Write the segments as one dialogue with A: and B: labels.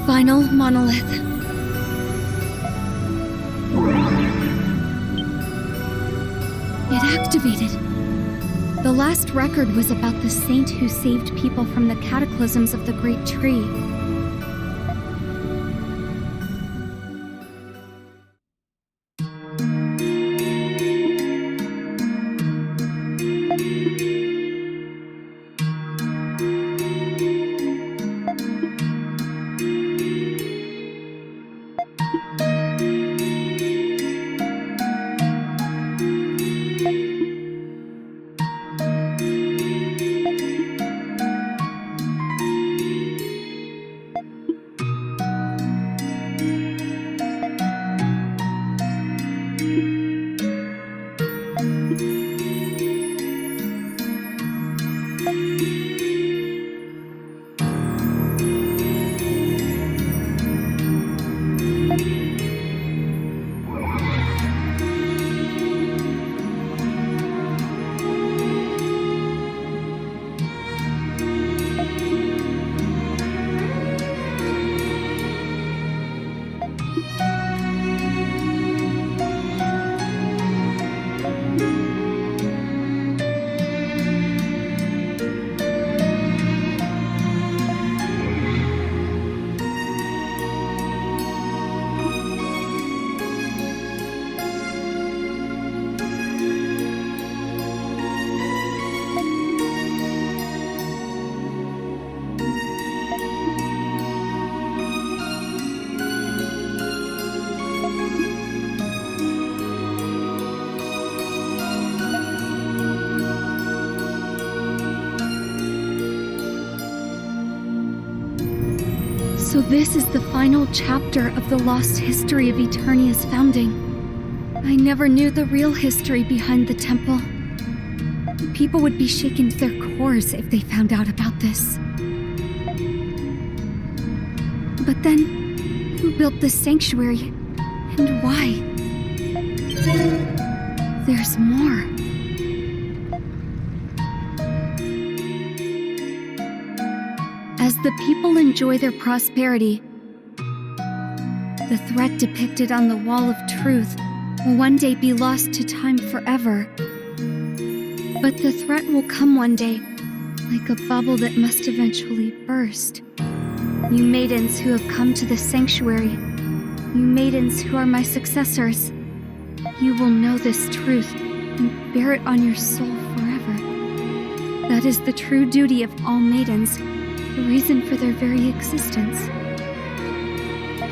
A: final monolith. It activated. The last record was about the saint who saved people from the cataclysms of the Great Tree. So this is the final chapter of the lost history of Eternia's founding. I never knew the real history behind the temple. People would be shaken to their cores if they found out about this. But then, who built this sanctuary, and why? There's more. As the people enjoy their prosperity, the threat depicted on the Wall of Truth will one day be lost to time forever. But the threat will come one day, like a bubble that must eventually burst. You maidens who have come to the sanctuary, you maidens who are my successors, you will know this truth and bear it on your soul forever. That is the true duty of all maidens, the reason for their very existence.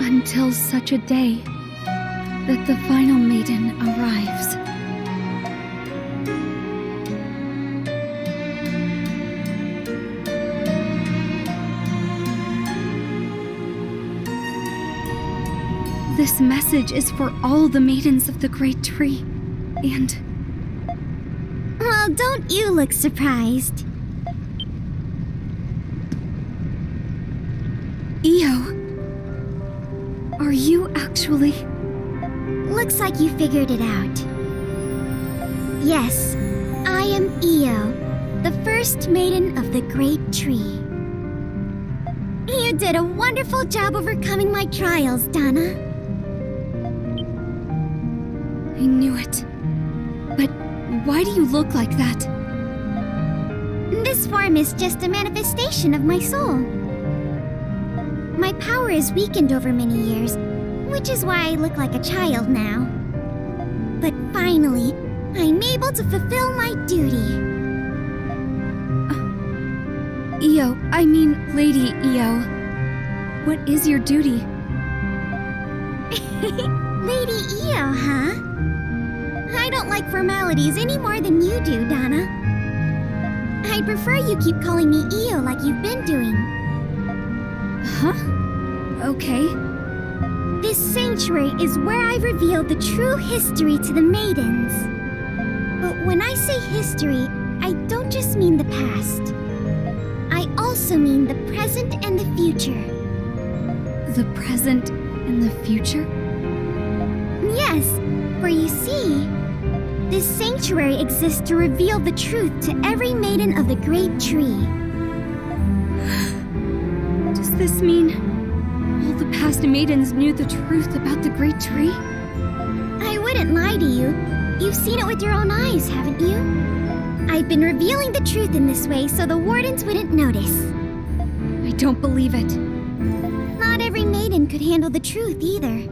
A: Until such a day that the final maiden arrives. This message is for all the maidens of the Great Tree, and...
B: Well, don't you look surprised.
A: Io, are you actually...
B: Looks like you figured it out. Yes, I am Io, the first maiden of the Great Tree. You did a wonderful job overcoming my trials, Donna.
A: I knew it. But why do you look like that?
B: This form is just a manifestation of my soul. My power is weakened over many years, which is why I look like a child now. But finally, I'm able to fulfill my duty.
A: Io, I mean Lady Io. What is your duty?
B: Lady Io, huh? I don't like formalities any more than you do, Donna. I'd prefer you keep calling me Io like you've been doing.
A: Huh? Okay.
B: This sanctuary is where I reveal the true history to the maidens. But when I say history, I don't just mean the past. I also mean the present and the future.
A: The present and the future?
B: Yes, for you see, this sanctuary exists to reveal the truth to every maiden of the Great Tree.
A: Does this mean past maidens knew the truth about the Great Tree?
B: I wouldn't lie to you. You've seen it with your own eyes, haven't you? I've been revealing the truth in this way so the wardens wouldn't notice.
A: I don't believe it.
B: Not every maiden could handle the truth either.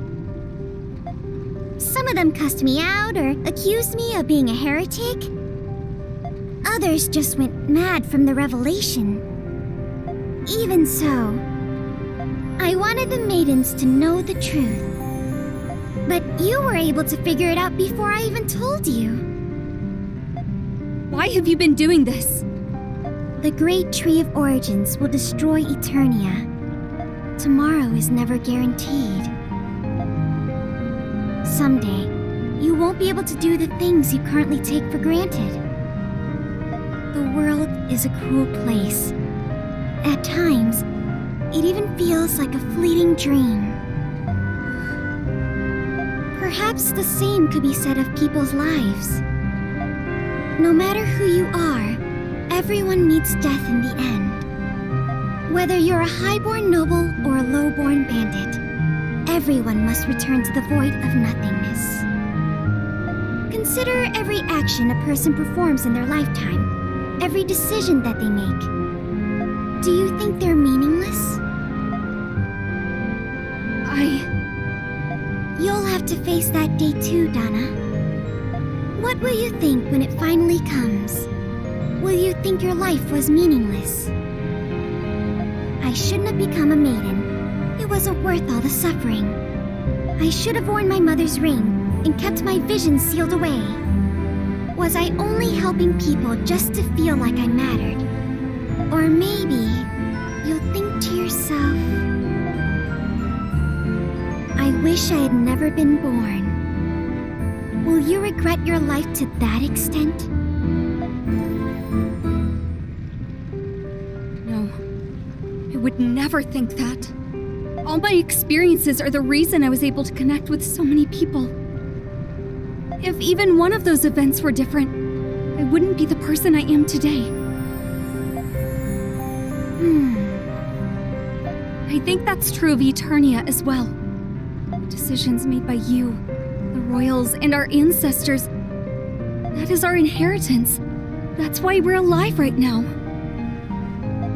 B: Some of them cussed me out or accused me of being a heretic. Others just went mad from the revelation. Even so, I wanted the maidens to know the truth. But you were able to figure it out before I even told you.
A: Why have you been doing this?
B: The Great Tree of Origins will destroy Eternia. Tomorrow is never guaranteed. Someday, you won't be able to do the things you currently take for granted. The world is a cruel place. At times, it even feels like a fleeting dream. Perhaps the same could be said of people's lives. No matter who you are, everyone meets death in the end. Whether you're a highborn noble or a lowborn bandit, everyone must return to the void of nothingness. Consider every action a person performs in their lifetime, every decision that they make. Do you think they're meaningless? You'll have to face that day too, Donna. What will you think when it finally comes? Will you think your life was meaningless? I shouldn't have become a maiden. It wasn't worth all the suffering. I should have worn my mother's ring and kept my vision sealed away. Was I only helping people just to feel like I mattered? Or maybe you'll think to yourself, I wish I had never been born. Will you regret your life to that extent?
A: No, I would never think that. All my experiences are the reason I was able to connect with so many people. If even one of those events were different, I wouldn't be the person I am today. I think that's true of Eternia as well. The decisions made by you, the royals, and our ancestors. That is our inheritance. That's why we're alive right now.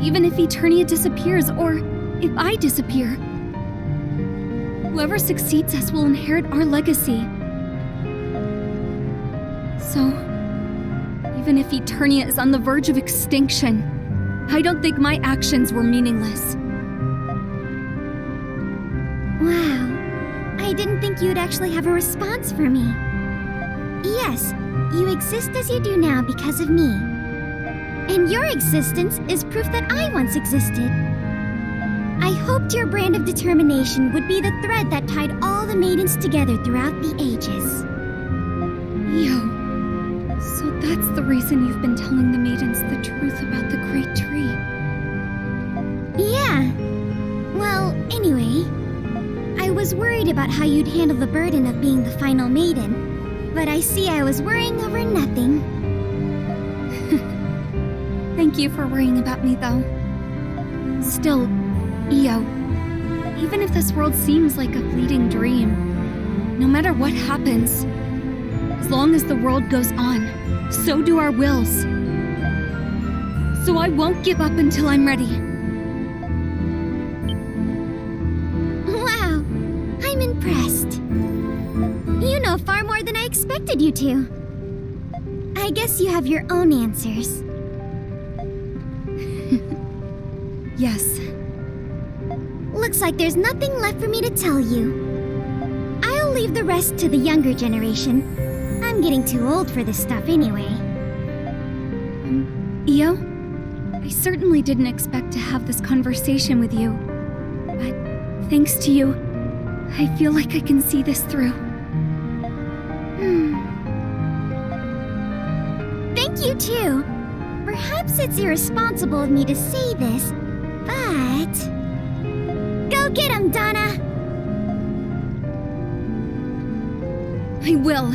A: Even if Eternia disappears, or if I disappear, whoever succeeds us will inherit our legacy. So, even if Eternia is on the verge of extinction, I don't think my actions were meaningless.
B: Wow, I didn't think you'd actually have a response for me. Yes, you exist as you do now because of me. And your existence is proof that I once existed. I hoped your brand of determination would be the thread that tied all the maidens together throughout the ages.
A: Yo, so that's the reason you've been telling the maidens the truth about the Great Tree.
B: Yeah. Well, anyway, I was worried about how you'd handle the burden of being the final maiden, but I see I was worrying over nothing.
A: Thank you for worrying about me, though. Still, Io, even if this world seems like a fleeting dream, no matter what happens, as long as the world goes on, so do our wills. So I won't give up until I'm ready.
B: Wow, I'm impressed. You know far more than I expected you to. I guess you have your own answers.
A: Yes.
B: Looks like there's nothing left for me to tell you. I'll leave the rest to the younger generation. I'm getting too old for this stuff anyway.
A: Io? I certainly didn't expect to have this conversation with you. But thanks to you, I feel like I can see this through.
B: Thank you too. Perhaps it's irresponsible of me to say this, but... Go get him, Donna!
A: I will.